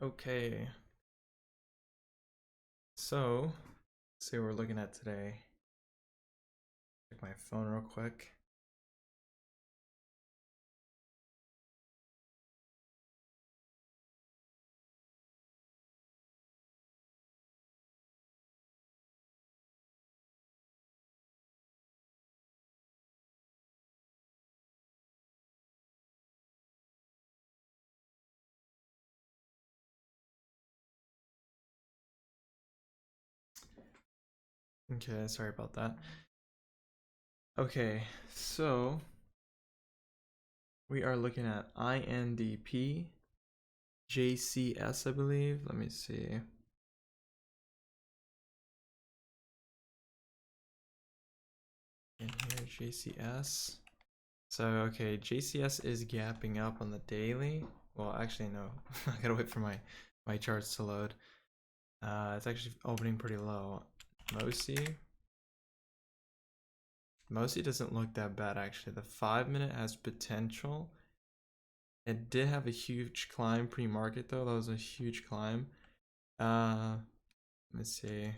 Okay, so let's see what we're looking at today. Check my phone real quick. Okay, sorry about that. Okay, so we are looking at INDP JCS, I believe. Let me see. In here, JCS. So, okay, JCS is gapping up on the daily. Well, actually, no. I gotta wait for my charts to load. It's actually opening pretty low. MOSY doesn't look that bad, actually. The 5-minute has potential. It did have a huge climb pre-market, though. That was a huge climb. Let me see.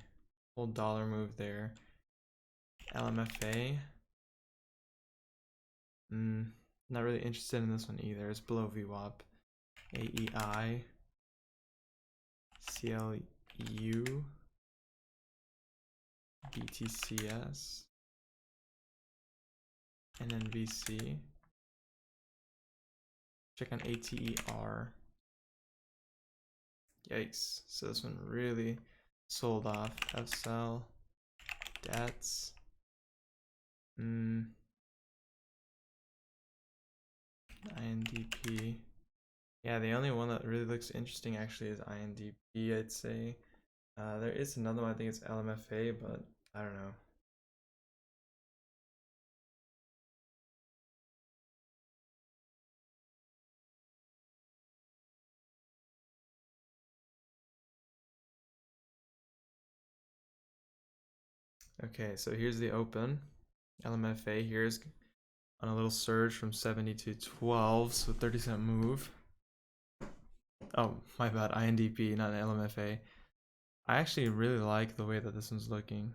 Whole dollar move there. LMFA. Not really interested in this one either. It's below VWAP. AEI. CLU. BTCS. NNVC. Check on ATER. Yikes. So this one really sold off. FSL. Debts. INDP. Yeah, the only one that really looks interesting actually is INDP, I'd say. There is another one, I think it's LMFA, but I don't know. Okay, so here's the open. LMFA here's on a little surge from 70 to 12, so 30-cent move. Oh, my bad, INDP, not LMFA. I actually really like the way that this one's looking.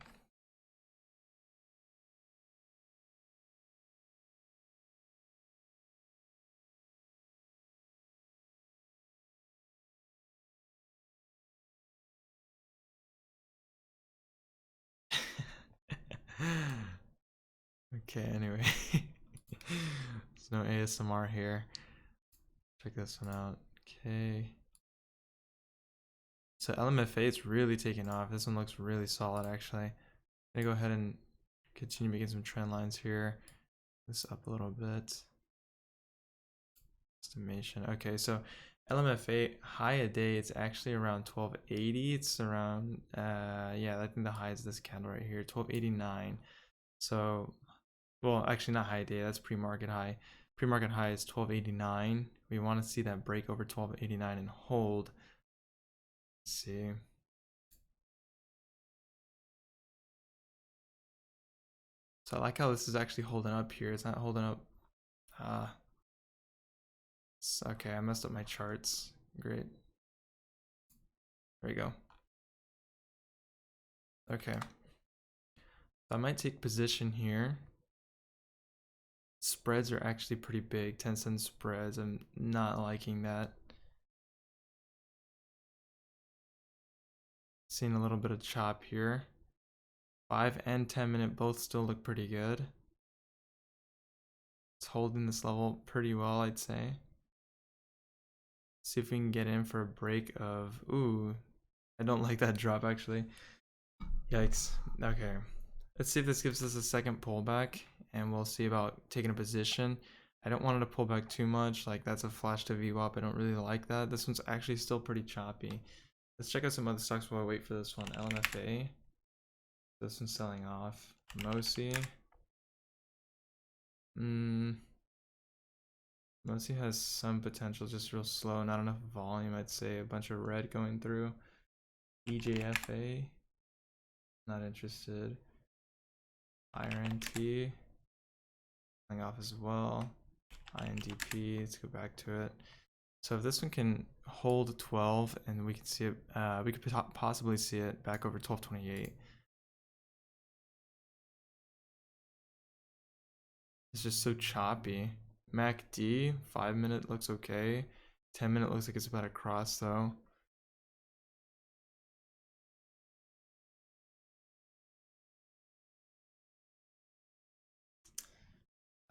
Okay, anyway. There's no ASMR here. Check this one out. Okay. So LMFA is really taking off. This one looks really solid, actually. I'm gonna go ahead and continue making some trend lines here. This up a little bit. Estimation. Okay, so LMFA high a day, it's actually around 1280. It's around yeah, I think the high is this candle right here, 1289. So, well, actually not high day, that's pre-market high. Pre-market high is 1289. We want to see that break over 1289 and hold. Let's see. So I like how this is actually holding up here. It's not holding up. Okay, I messed up my charts. Great. There we go. Okay. So I might take position here. Spreads are actually pretty big. 10-cent spreads. I'm not liking that. Seeing a little bit of chop here. 5 and 10-minute both still look pretty good. It's holding this level pretty well, I'd say. See if we can get in for a break of... Ooh, I don't like that drop, actually. Yikes. Okay. Let's see if this gives us a second pullback, and we'll see about taking a position. I don't want it to pull back too much. Like, that's a flash to VWAP. I don't really like that. This one's actually still pretty choppy. Let's check out some other stocks while I wait for this one. LMFA. This one's selling off. MOSY. MOSY has some potential, just real slow. Not enough volume, I'd say. A bunch of red going through. EJFA. Not interested. IRNT. Selling off as well. INDP. Let's go back to it. So if this one can hold 12 and we can see it, we could possibly see it back over 1228. It's just so choppy. MACD, 5-minute looks okay. 10-minute looks like it's about to cross though.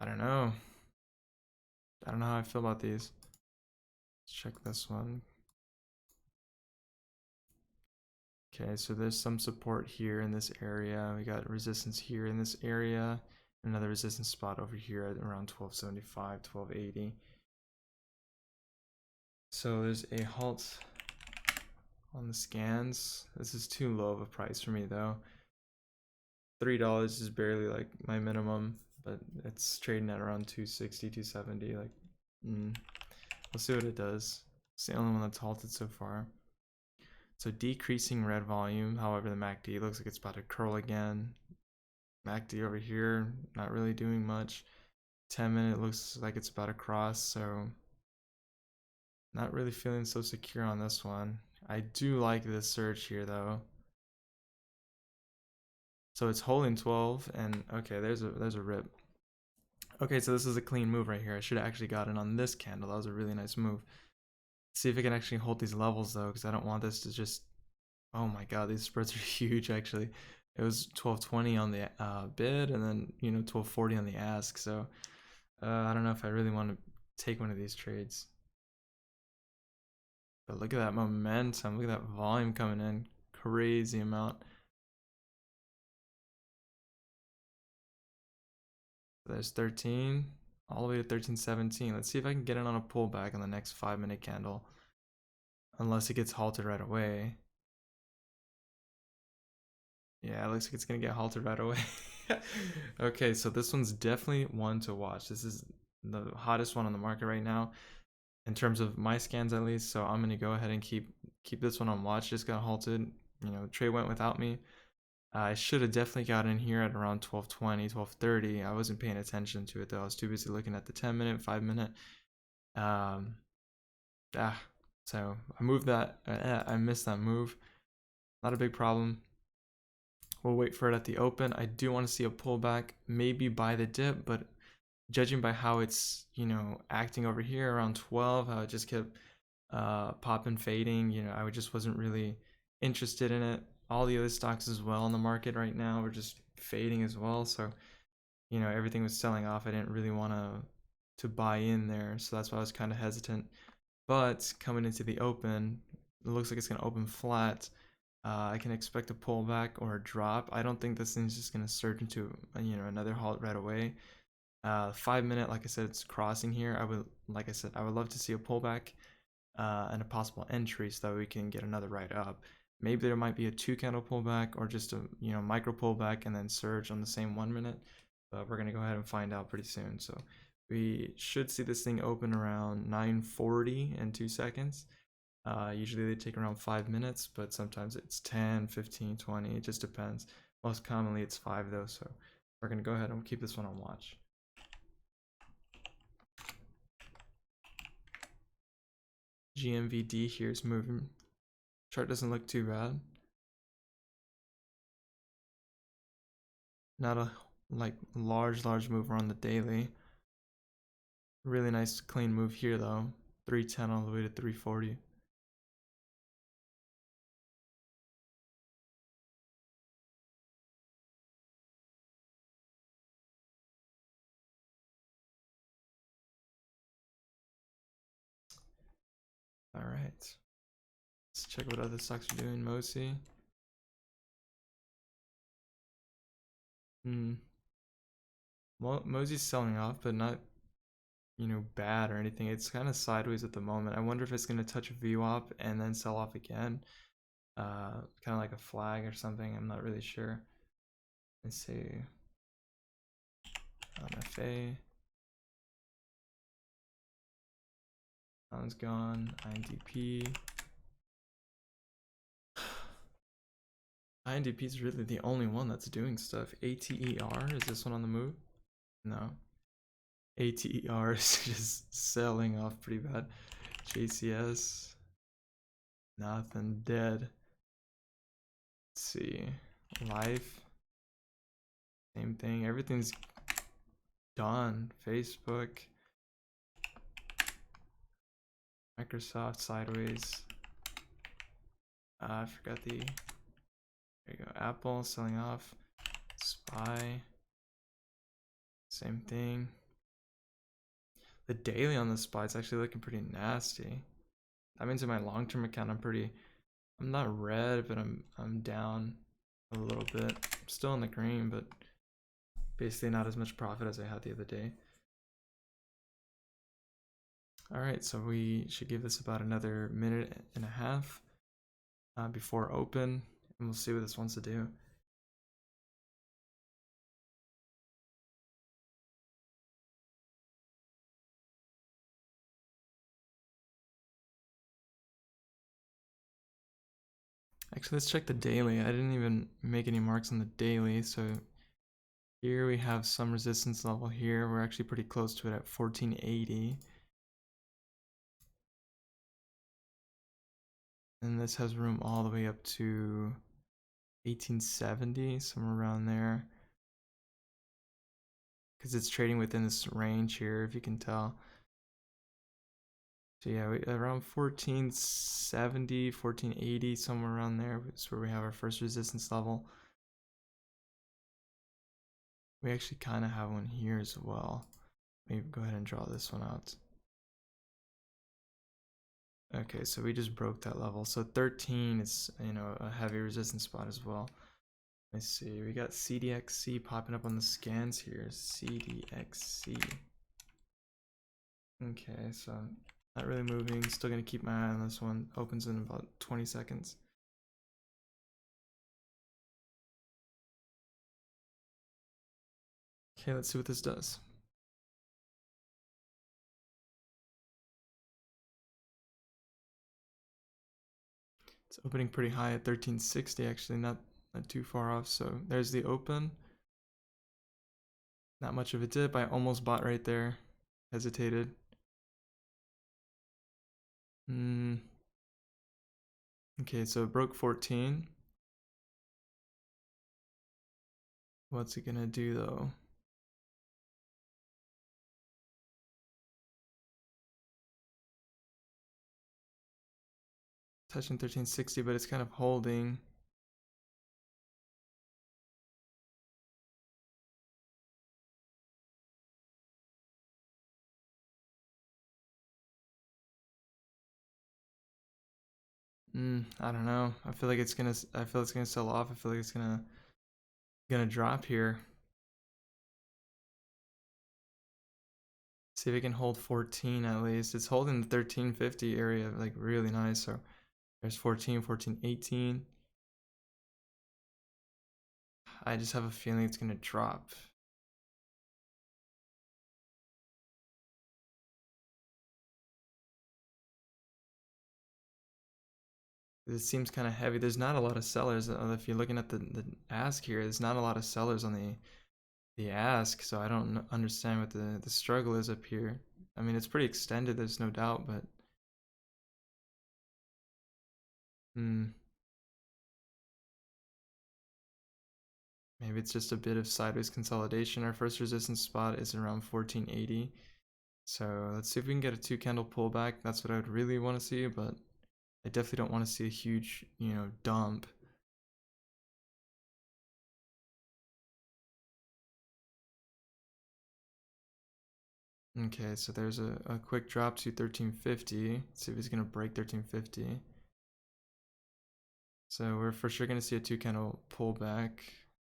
I don't know. I don't know how I feel about these. Let's check this one. Okay, so there's some support here in this area. We got resistance here in this area. Another resistance spot over here at around 1275, 1280. So there's a halt on the scans. This is too low of a price for me though. $3 is barely like my minimum, but it's trading at around 260, 270. Like, we'll see what it does. It's the only one that's halted so far. So decreasing red volume. However, the MACD looks like it's about to curl again. MACD over here, not really doing much. 10-minute looks like it's about to cross, so not really feeling so secure on this one. I do like this surge here though. So it's holding 12, and okay, there's a rip. Okay, so this is a clean move right here. I should have actually gotten on this candle. That was a really nice move. See if I can actually hold these levels though, because I don't want this to just, oh my god, these spreads are huge actually. It was 1220 on the bid, and then 1240 on the ask. So I don't know if I really want to take one of these trades. But look at that momentum. Look at that volume coming in. Crazy amount. There's 13, all the way to 1317. Let's see if I can get it on a pullback on the next 5-minute candle. Unless it gets halted right away. Yeah, it looks like it's gonna get halted right away. Okay, so this one's definitely one to watch. This is the hottest one on the market right now, in terms of my scans at least. So I'm gonna go ahead and keep this one on watch. Just got halted. The trade went without me. I should have definitely got in here at around 1220, 1230. I wasn't paying attention to it though. I was too busy looking at the 10-minute, 5-minute. So I moved that. I missed that move. Not a big problem. We'll wait for it at the open. I do want to see a pullback, maybe buy the dip, but judging by how it's acting over here around 12, how it just kept popping, fading, I just wasn't really interested in it. All the other stocks as well in the market right now are just fading as well, so everything was selling off. I didn't really want to buy in there, so that's why I was kind of hesitant. But coming into the open, it looks like it's going to open flat. I can expect a pullback or a drop. I don't think this thing's just going to surge into another halt right away. 5-minute, like I said, it's crossing here. I would love to see a pullback and a possible entry so that we can get another ride up. Maybe there might be a 2-candle pullback or just a micro pullback and then surge on the same 1-minute. But we're gonna go ahead and find out pretty soon. So we should see this thing open around 9:40 in 2 seconds. Usually they take around 5 minutes, but sometimes it's 10, 15, 20. It just depends. Most commonly it's 5 though. So we're gonna go ahead and keep this one on watch. GMVD here is moving. Chart doesn't look too bad. Not a large mover on the daily. Really nice clean move here though. 310 all the way to 340. All right. Let's check what other stocks are doing. MOSY. MOSY's selling off, but not bad or anything. It's kind of sideways at the moment. I wonder if it's going to touch a VWAP and then sell off again. Kind of like a flag or something. I'm not really sure. Let's see. LMFA. That one's gone. INDP. INDP is really the only one that's doing stuff. ATER, is this one on the move? No. ATER is just selling off pretty bad. JCS. Nothing. Dead. Let's see. Life. Same thing. Everything's done. Facebook. Microsoft sideways. I forgot the. There you go. Apple selling off. SPY. Same thing. The daily on the SPY is actually looking pretty nasty. That means in my long-term account I'm not red, but I'm down a little bit. I'm still in the green, but basically not as much profit as I had the other day. All right, so we should give this about another minute and a half before open, and we'll see what this wants to do. Actually, let's check the daily. I didn't even make any marks on the daily, so here we have some resistance level here. We're actually pretty close to it at 1480. And this has room all the way up to 1870, somewhere around there. Because it's trading within this range here, if you can tell. So yeah, around 1470, 1480, somewhere around there is where we have our first resistance level. We actually kind of have one here as well. Maybe go ahead and draw this one out. Okay, so we just broke that level. So 13 is, you know, a heavy resistance spot as well. Let's see, we got CDXC popping up on the scans here. CDXC. Okay, so not really moving. Still gonna keep my eye on this one. Opens in about 20 seconds. Okay, let's see what this does. It's opening pretty high at 1360, actually, not too far off. So there's the open. Not much of a dip. I almost bought right there. Hesitated. Okay, so it broke 14. What's it gonna do though? Touching 1360, but it's kind of holding. I don't know. I feel it's gonna sell off. I feel like it's gonna drop here. See if it can hold 14 at least. It's holding the 1350 area like really nice. So there's 14, 14, 18. I just have a feeling it's gonna drop. This seems kind of heavy. There's not a lot of sellers. If you're looking at the ask here, there's not a lot of sellers on the ask, so I don't understand what the struggle is up here. I mean, it's pretty extended, there's no doubt, but maybe it's just a bit of sideways consolidation. Our first resistance spot is around 1480. So let's see if we can get a 2-candle pullback. That's what I would really want to see, but I definitely don't want to see a huge, you know, dump. Okay, so there's a quick drop to 1350. Let's see if it's going to break 1350. So we're for sure going to see a 2-candle pullback.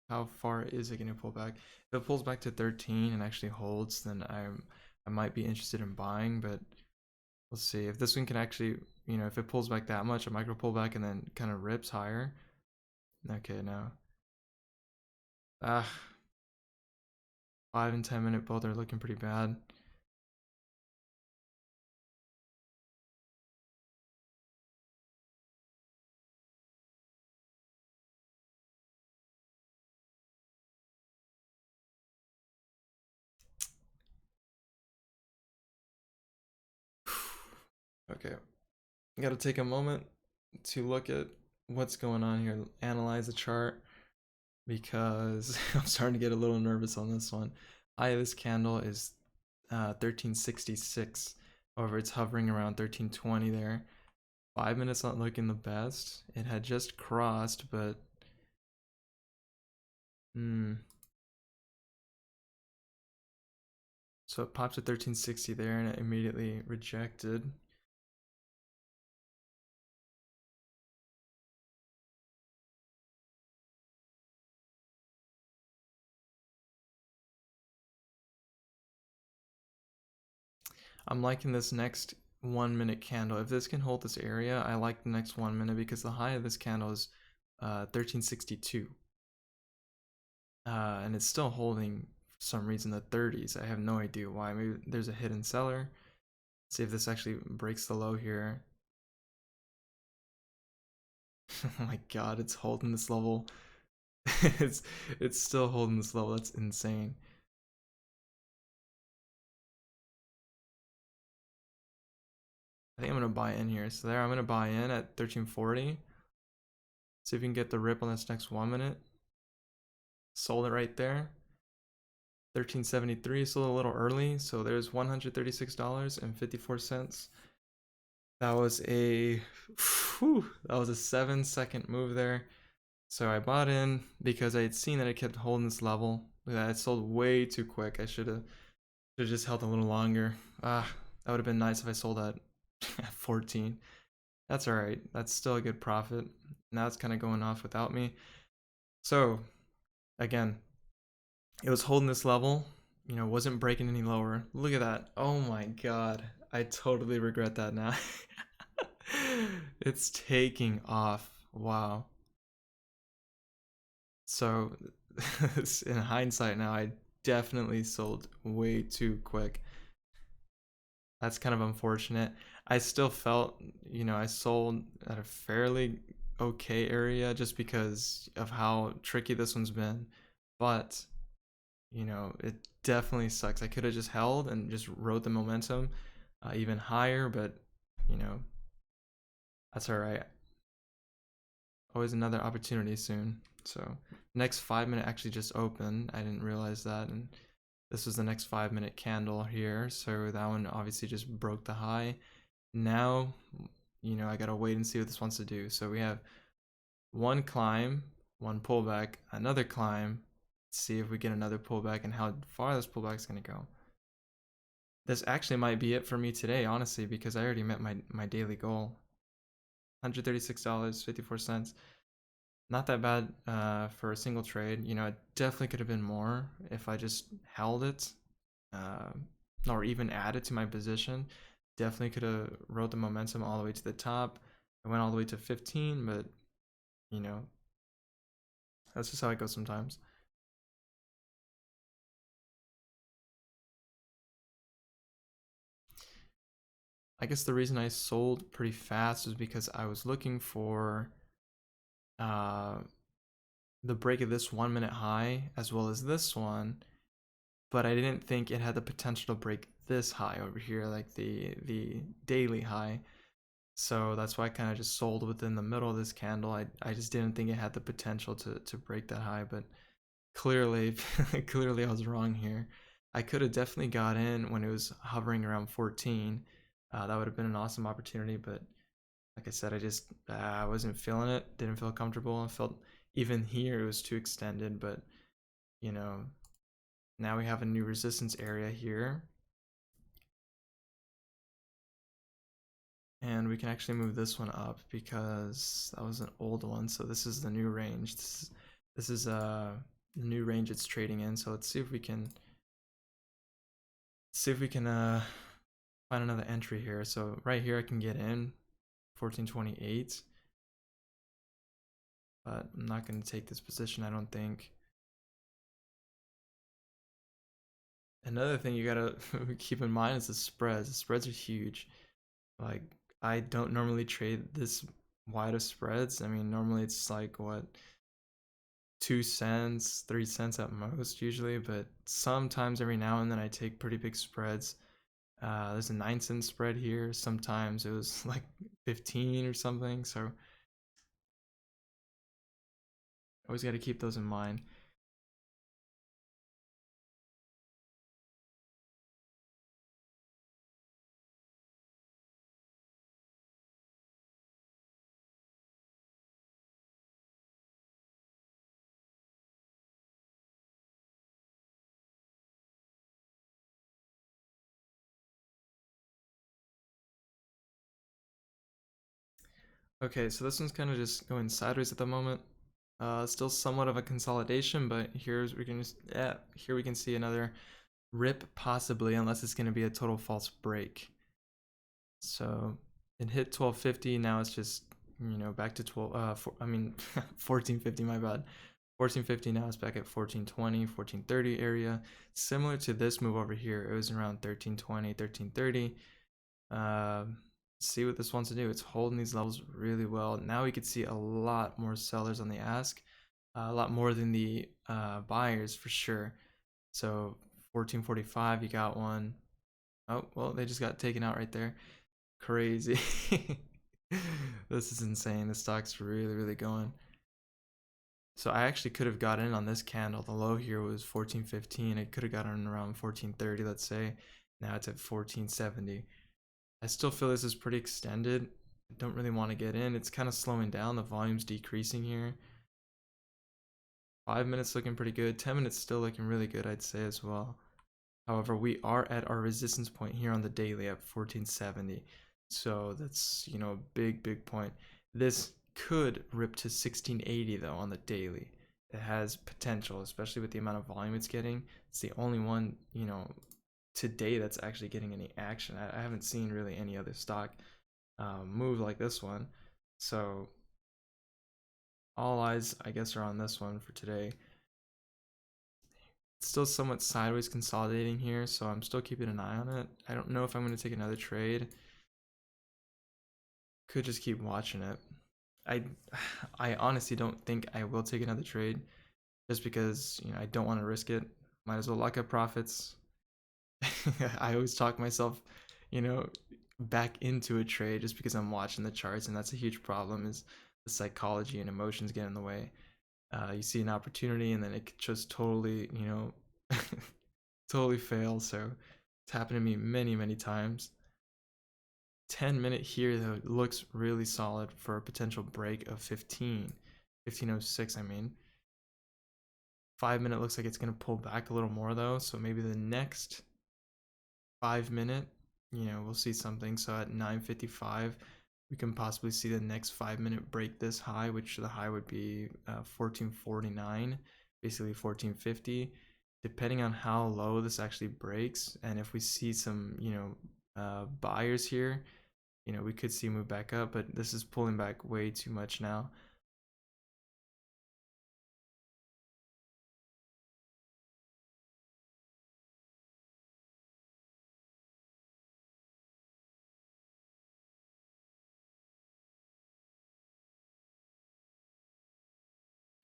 How far is it going to pull back? If it pulls back to 13 and actually holds, then I might be interested in buying, but we'll see. If this one can actually, you know, if it pulls back that much, a micro pullback and then kind of rips higher. Okay, no. 5 and 10 minute both are looking pretty bad. Okay, gotta take a moment to look at what's going on here, analyze the chart, because I'm starting to get a little nervous on this one. High of this candle is 1366. However, it's hovering around 1320 there. 5 minutes not looking the best. It had just crossed, but so it popped to 1360 there and it immediately rejected. I'm liking this next 1 minute candle. If this can hold this area, I like the next 1 minute because the high of this candle is 1362. And it's still holding for some reason the 30s. I have no idea why. Maybe there's a hidden seller. Let's see if this actually breaks the low here. Oh my god, it's holding this level. it's still holding this level. That's insane. I think I'm gonna buy in here. So there, I'm gonna buy in at 1340. See if we can get the rip on this next 1 minute. Sold it right there. 1373, sold a little early, so there's $136.54. That was a 7-second move there. So I bought in because I had seen that it kept holding this level. That it sold way too quick. I should have just held a little longer. That would have been nice if I sold at 14. That's all right. That's still a good profit. Now it's kind of going off without me. So again, it was holding this level, you know, wasn't breaking any lower. Look at that. Oh my god. I totally regret that now. It's taking off. Wow. So in hindsight now, I definitely sold way too quick. That's kind of unfortunate. I still felt, you know, I sold at a fairly okay area just because of how tricky this one's been. But, you know, it definitely sucks. I could have just held and just rode the momentum even higher, but, you know, that's all right. Always another opportunity soon. So next 5 minute actually just opened. I didn't realize that, and this was the next 5 minute candle here. So that one obviously just broke the high. Now, you know, I gotta wait and see what this wants to do. So we have one climb, one pullback, another climb. Let's see if we get another pullback and how far this pullback is gonna go. This actually might be it for me today, honestly, because I already met my daily goal. $136.54. Not that bad for a single trade. You know, it definitely could have been more if I just held it or even added to my position. Definitely could have rode the momentum all the way to the top. I went all the way to 15, but, you know, that's just how it goes sometimes. I guess the reason I sold pretty fast was because I was looking for the break of this 1 minute high as well as this one, but I didn't think it had the potential to break this high over here, like the daily high. So that's why I kind of just sold within the middle of this candle. I just didn't think it had the potential to break that high, but clearly clearly I was wrong here. I could have definitely got in when it was hovering around 14. That would have been an awesome opportunity, but like I said, I wasn't feeling it. Didn't feel comfortable. I felt even here it was too extended, but you know, now we have a new resistance area here. And we can actually move this one up because that was an old one. So this is the new range. This is the new range it's trading in. So let's see if we can find another entry here. So right here I can get in 1428. But I'm not going to take this position, I don't think. Another thing you gotta keep in mind is the spreads. The spreads are huge. Like, I don't normally trade this wide of spreads. I mean, normally it's like, what, 2 cents, 3 cents at most usually, but sometimes every now and then I take pretty big spreads. There's a 9-cent spread here. Sometimes it was like 15 or something. So always got to keep those in mind. Okay, so this one's kind of just going sideways at the moment. Still somewhat of a consolidation, but here we can see another rip possibly, unless it's going to be a total false break. So it hit 1250. Now it's just back to 1450. My bad. 1450. Now it's back at 1420, 1430 area. Similar to this move over here, it was around 1320, 1330. See what this wants to do. It's holding these levels really well. Now we could see a lot more sellers on the ask, a lot more than the buyers for sure. So 1445, you got one. Oh, well, they just got taken out right there. Crazy. This is insane. The stock's really, really going. So I actually could have got in on this candle. The low here was 1415. I could have gotten in around 1430, let's say. Now it's at 1470. I still feel this is pretty extended. I don't really want to get in. It's kind of slowing down. The volume's decreasing here. 5 minutes looking pretty good. 10 minutes still looking really good, I'd say as well. However, we are at our resistance point here on the daily at 1470. So that's, a big point. This could rip to 1680 though on the daily. It has potential, especially with the amount of volume it's getting. It's the only one, today that's actually getting any action. I haven't seen really any other stock move like this one. So all eyes, I guess, are on this one for today. It's still somewhat sideways consolidating here, so I'm still keeping an eye on it. I don't know if I'm going to take another trade. Could just keep watching it. I honestly don't think I will take another trade, just because I don't want to risk it. Might as well lock up profits. I always talk myself, back into a trade just because I'm watching the charts, and that's a huge problem. Is the psychology and emotions get in the way. You see an opportunity, and then it just totally, totally fail. So it's happened to me many times. 10-minute here though looks really solid for a potential break of 1506. I mean, 5-minute looks like it's going to pull back a little more though, so maybe the next 5-minute, we'll see something. So at 9:55 we can possibly see the next 5-minute break this high, which the high would be 1449, basically 1450, depending on how low this actually breaks. And if we see some buyers here, we could see move back up, but this is pulling back way too much now.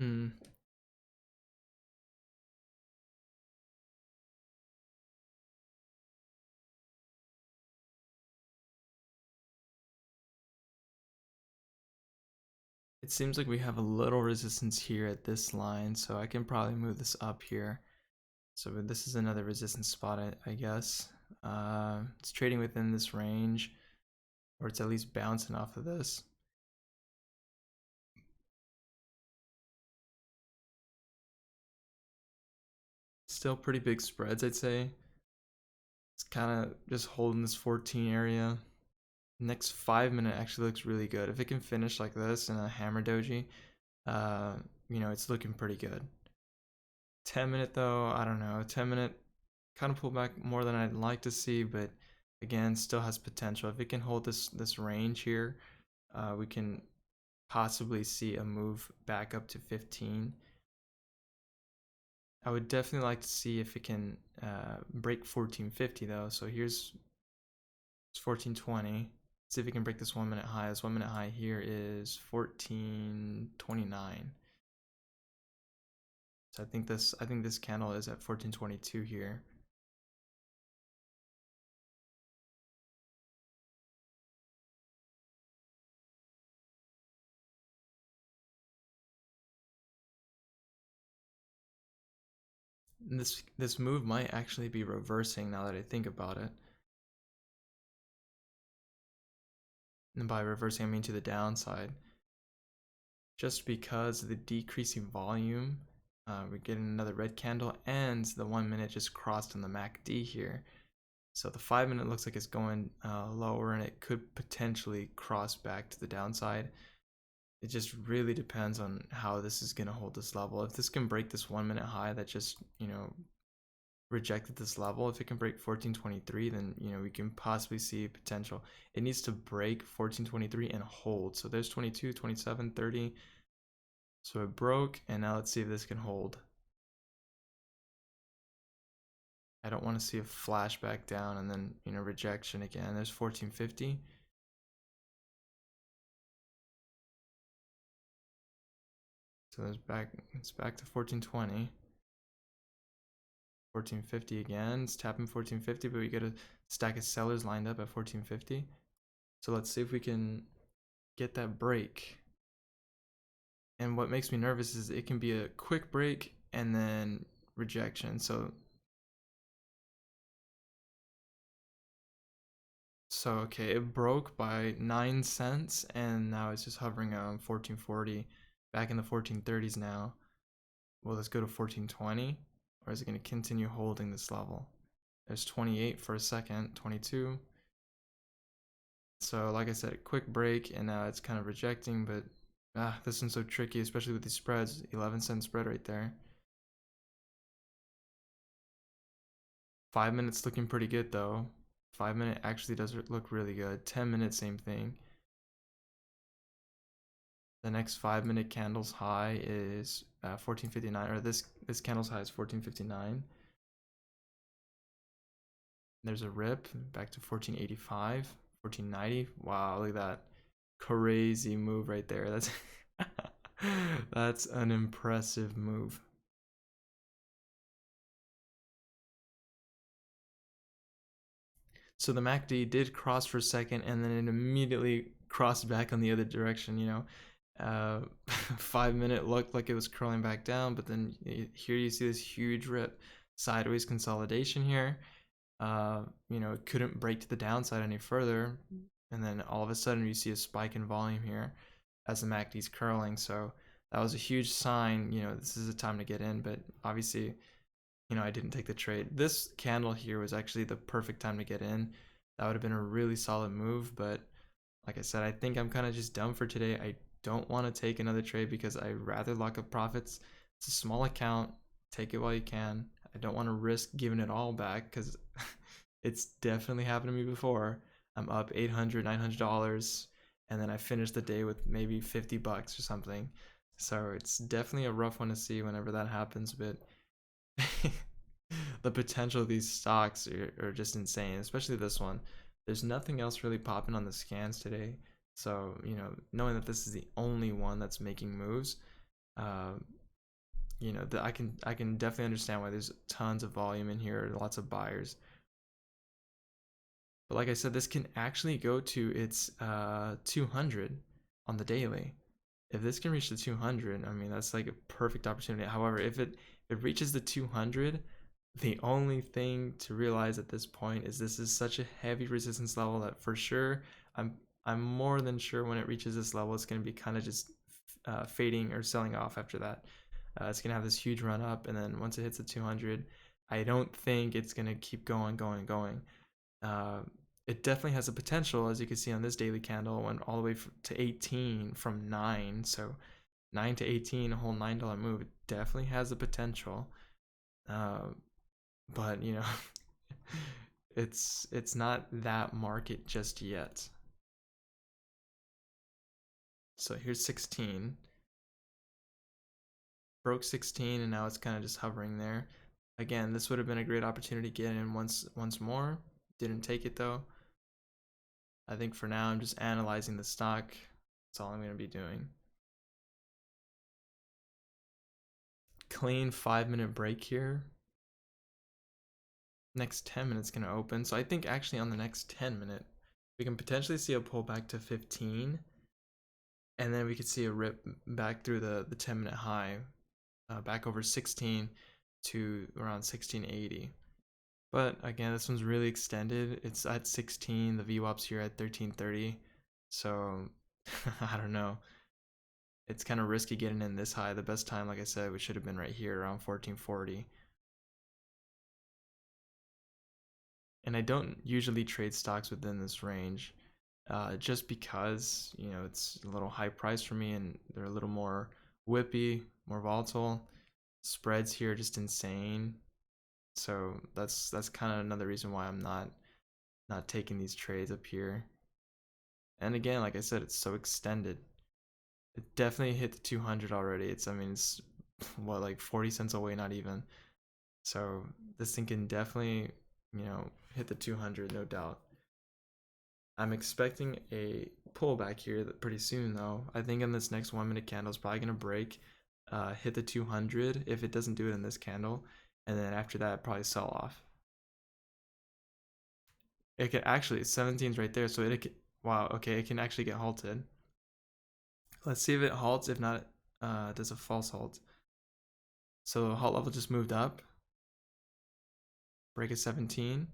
Hmm. It seems like we have a little resistance here at this line, so I can probably move this up here. So this is another resistance spot, I guess. It's trading within this range, or it's at least bouncing off of this. Still pretty big spreads, I'd say. It's kind of just holding this 14 area. Next 5-minute actually looks really good. If it can finish like this in a hammer doji, it's looking pretty good. 10-minute though, I don't know. 10-minute kind of pull back more than I'd like to see, but again, still has potential. If it can hold this range here, we can possibly see a move back up to 15. I would definitely like to see if it can break 1450 though. So here's 1420. See if we can break this 1-minute high. This 1-minute high here is 1429. So I think this candle is at 1422 here. this move might actually be reversing now that I think about it. And by reversing, I mean to the downside. Just because of the decreasing volume, we're getting another red candle, and the 1 minute just crossed on the MACD here. So the 5 minute looks like it's going lower, and it could potentially cross back to the downside. It just really depends on how this is going to hold this level. If this can break this 1 minute high that just, rejected this level, if it can break 1423, then, we can possibly see potential. It needs to break 1423 and hold. So there's 22, 27, 30. So it broke, and now let's see if this can hold. I don't want to see a flashback down and then, rejection again. There's 1450. So it's back to 1420. 1450 again. It's tapping 1450, but we get a stack of sellers lined up at 1450. So let's see if we can get that break. And what makes me nervous is it can be a quick break and then rejection. So okay, it broke by 9 cents, and now it's just hovering around 1440, back in the 1430s now. Well, let's go to 1420, or is it going to continue holding this level? There's 28 for a second, 22. So like I said, a quick break, and now it's kind of rejecting, but this one's so tricky, especially with these spreads. 11-cent spread right there. 5 minutes looking pretty good though. 5 minute actually does look really good. 10 minutes, same thing. The next 5 minute candle's high is 1459, or this candle's high is 1459. There's a rip back to 1485, 1490. Wow, look at that crazy move right there. That's that's an impressive move. So the MACD did cross for a second, and then it immediately crossed back on the other direction. 5 minute looked like it was curling back down, but then here you see this huge rip, sideways consolidation here. It couldn't break to the downside any further, and then all of a sudden you see a spike in volume here as the MACD's curling. So that was a huge sign. This is a time to get in, but obviously, I didn't take the trade. This candle here was actually the perfect time to get in. That would have been a really solid move, but like I said, I think I'm kind of just done for today. I don't want to take another trade because I'd rather lock up profits. It's a small account. Take it while you can. I don't want to risk giving it all back because it's definitely happened to me before. I'm up $800, $900, and then I finish the day with maybe $50 or something. So it's definitely a rough one to see whenever that happens, but the potential of these stocks are just insane, especially this one. There's nothing else really popping on the scans today. So, knowing that this is the only one that's making moves, I can definitely understand why there's tons of volume in here, lots of buyers. But like I said, this can actually go to its 200 on the daily. If this can reach the 200, I mean, that's like a perfect opportunity. However, if it reaches the 200, the only thing to realize at this point is this is such a heavy resistance level that for sure, I'm more than sure when it reaches this level, it's going to be kind of just fading or selling off after that. It's going to have this huge run up, and then once it hits the 200, I don't think it's going to keep going. It definitely has the potential, as you can see on this daily candle, went all the way to 18 from 9. So 9 to 18, a whole $9 move. It definitely has the potential. But it's not that market just yet. So here's 16. Broke 16, and now it's kind of just hovering there. Again, this would have been a great opportunity to get in once more. Didn't take it though. I think for now I'm just analyzing the stock. That's all I'm going to be doing. Clean 5 minute break here. Next 10 minutes going to open. So I think actually on the next 10 minute, we can potentially see a pullback to 15. And then we could see a rip back through the 10 minute high, back over 16. to around 1680. But again, this one's really extended. It's at 16. The VWAP's here at 1330. So I don't know. It's kind of risky getting in this high. The best time, like I said, we should have been right here around 1440. And I don't usually trade stocks within this range, just because, you know, it's a little high price for me and they're a little more whippy, more volatile. Spreads here are just insane. So that's kind of another reason why I'm not taking these trades up here. And again, like I said, it's so extended. It definitely hit the 200 already. I mean, it's what, like 40 cents away, not even. So this thing can definitely, you know, hit the 200, no doubt. I'm expecting a pullback here pretty soon, though. I think in this next 1 minute candle is probably gonna break, hit the 200 if it doesn't do it in this candle, and then after that probably sell off. It could actually, 17's right there, so it could, wow, okay, it can actually get halted. Let's see if it halts. If not, does a false halt. So halt level just moved up. Break at 17.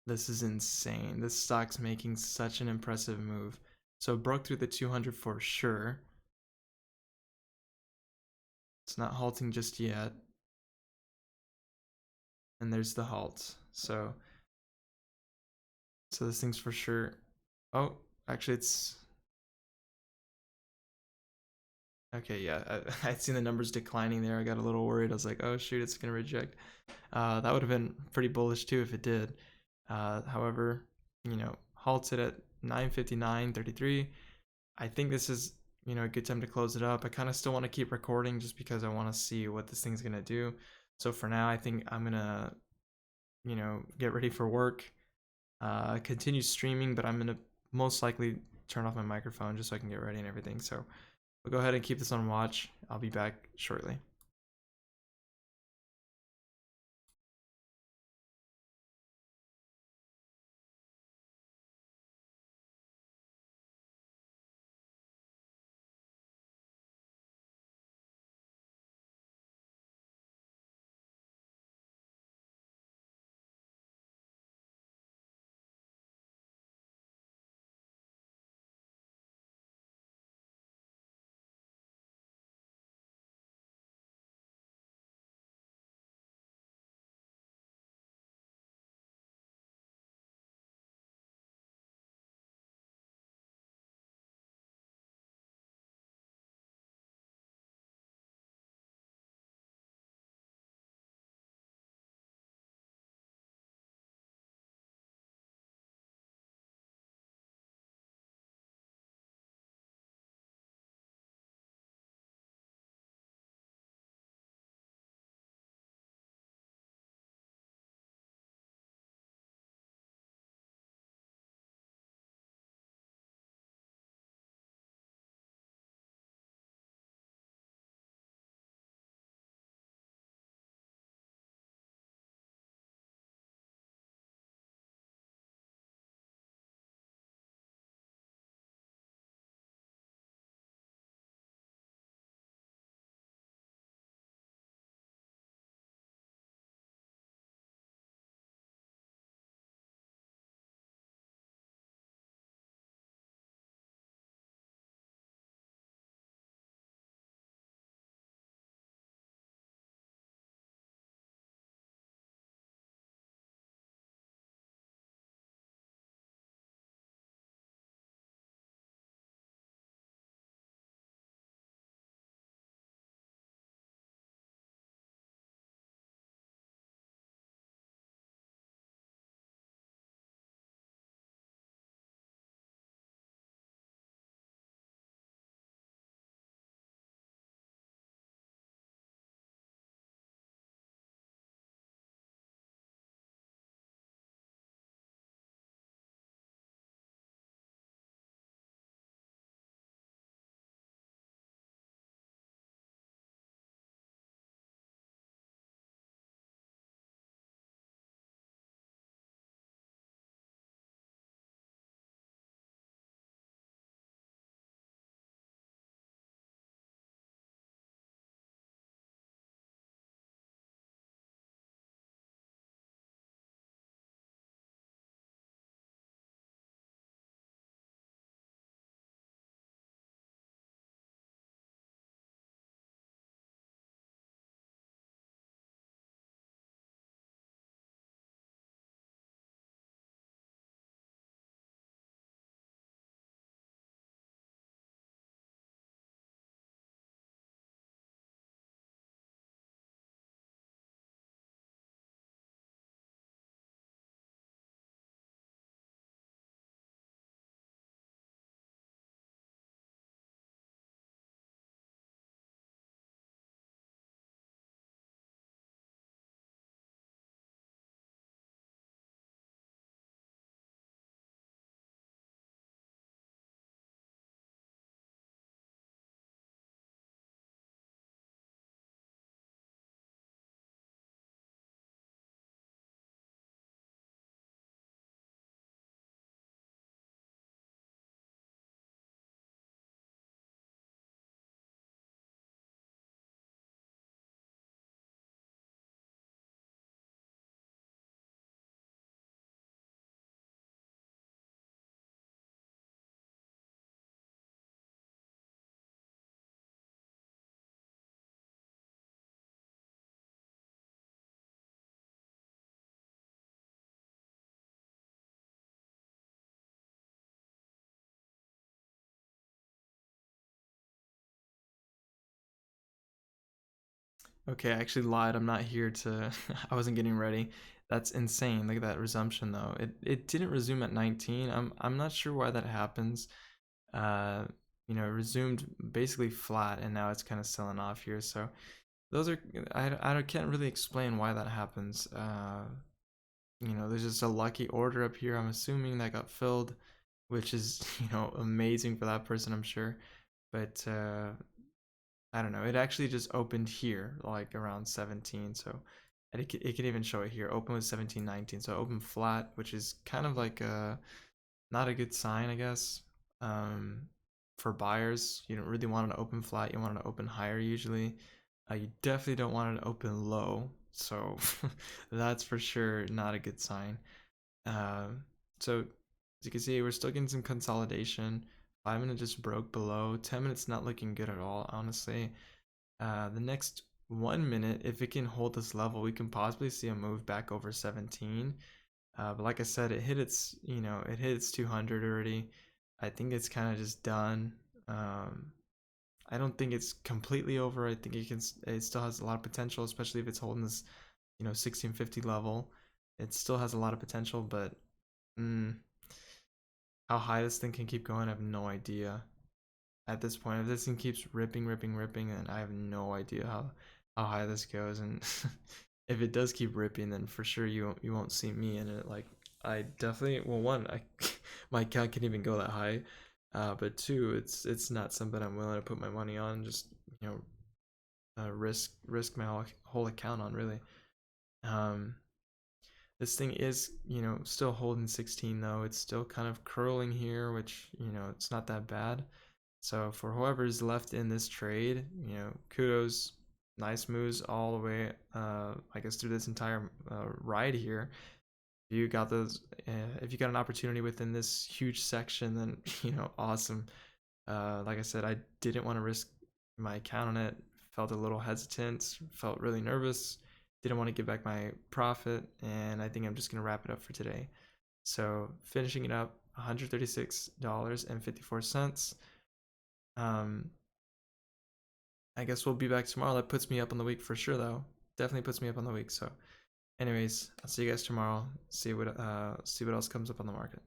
This is insane. This stock's making such an impressive move. So it broke through the 200 for sure. It's not halting just yet. And there's the halt. So this thing's for sure. Oh, actually it's okay. Yeah, I'd seen the numbers declining there. I got a little worried. I was like, oh shoot, it's gonna reject. That would have been pretty bullish too if it did. However, you know, halted at 9:59.33. I think this is, you know, a good time to close it up. I kind of still want to keep recording just because I want to see what this thing's gonna do. So for now, I think I'm gonna, you know, get ready for work. Continue streaming, but I'm gonna most likely turn off my microphone just so I can get ready and everything. So we'll go ahead and keep this on watch. I'll be back shortly. Okay, I actually lied. I'm not here to. I wasn't getting ready. That's insane. Look at that resumption though. It didn't resume at 19. I'm not sure why that happens. Uh, you know, it resumed basically flat, and now it's kind of selling off here. So those are I can't really explain why that happens. You know, there's just a lucky order up here. I'm assuming that got filled, which is amazing for that person, I'm sure. But I don't know. It actually just opened here, like around 17. So it could even show it here. Open was 17.19. So open flat, which is kind of like not a good sign, I guess. Um, for buyers, you don't really want it to open flat. You want it to open higher usually. You definitely don't want it to open low. So that's for sure not a good sign. So as you can see, we're still getting some consolidation. 5 minute just broke below. 10 minutes not looking good at all, honestly. The next 1 minute, if it can hold this level, we can possibly see a move back over 17. But like I said, it hit its 200 already. I think it's kind of just done. I don't think it's completely over. I think it still has a lot of potential, especially if it's holding this, 1650 level. It still has a lot of potential, but mm, how high this thing can keep going, I have no idea. At this point, if this thing keeps ripping, then I have no idea how high this goes. And if it does keep ripping, then for sure you won't see me in it. Like I definitely, well, one, I my account can't even go that high, but two, it's not something I'm willing to put my money on. Just you risk my whole account on, really. Um, this thing is still holding 16 though. It's still kind of curling here, which it's not that bad. So for whoever's left in this trade, kudos, nice moves all the way. I guess through this entire ride here. If you got if you got an opportunity within this huge section, then awesome. Like I said, I didn't want to risk my account on it. Felt a little hesitant. Felt really nervous. Didn't want to give back my profit, and I think I'm just gonna wrap it up for today. So finishing it up, $136.54. Um, I guess we'll be back tomorrow. That puts me up on the week for sure, though. Definitely puts me up on the week. So, anyways, I'll see you guys tomorrow. See what else comes up on the market.